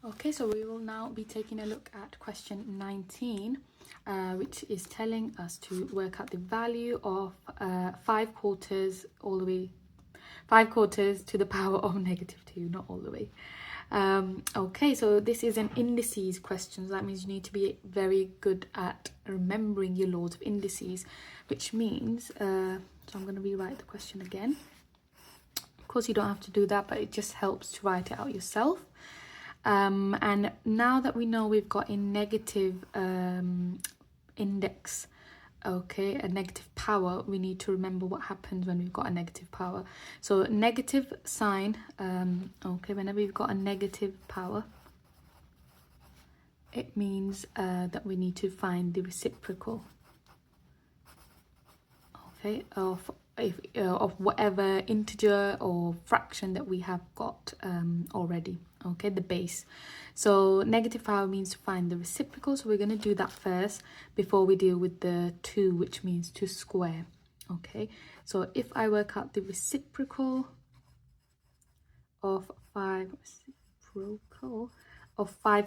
Okay, so we will now be taking a look at question 19, which is telling us to work out the value of 5 quarters all the way, 5 quarters to the power of -2, not all the way. Okay, so this is an indices question. So that means you need to be very good at remembering your laws of indices, which means, so I'm going to rewrite the question again. Of course, you don't have to do that, but it just helps to write it out yourself. And now that we know we've got a negative index, okay, a negative power, we need to remember what happens when we've got a negative power. So negative sign, okay, whenever you've got a negative power, it means that we need to find the reciprocal, okay, of whatever integer or fraction that we have got already, okay, the base. So negative power means to find the reciprocal, so we're going to do that first before we deal with the 2, which means to square. Okay, so if I work out the reciprocal of 5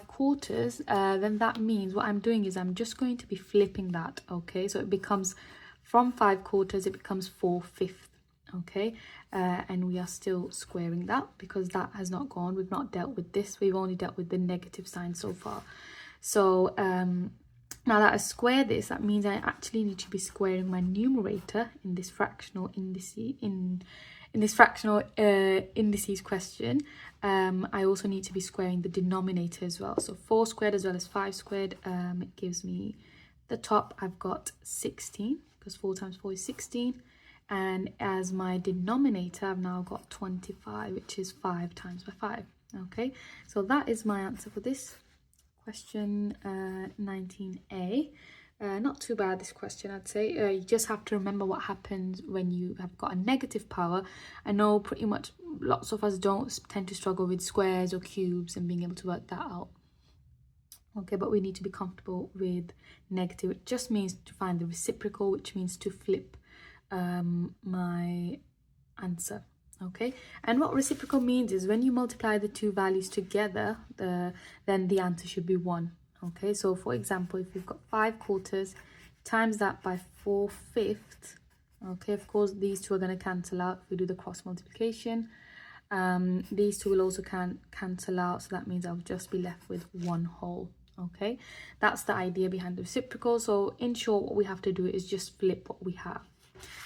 quarters, then that means what I'm doing is I'm just going to be flipping that. Okay, so it becomes, from 5 quarters it becomes 4/5. Okay, and we are still squaring that because that has not gone. We've not dealt with this, we've only dealt with the negative sign so far. So now that I square this, that means I actually need to be squaring my numerator in this fractional indices indices question. I also need to be squaring the denominator as well. So 4 squared as well as 5 squared, it gives me, the top I've got 16, because 4 times 4 is 16. And as my denominator, I've now got 25, which is 5 times by 5. Okay, so that is my answer for this question 19A. Not too bad, this question, I'd say. You just have to remember what happens when you have got a negative power. I know pretty much lots of us don't tend to struggle with squares or cubes and being able to work that out. Okay, but we need to be comfortable with negative. It just means to find the reciprocal, which means to flip my answer. Okay, and what reciprocal means is when you multiply the two values together, then the answer should be 1. Okay, so for example, if you've got 5 quarters times that by 4/5, okay, of course these two are going to cancel out if we do the cross multiplication. These two will also cancel out, so that means I'll just be left with 1 whole. Okay, that's the idea behind the reciprocal. So in short, what we have to do is just flip what we have.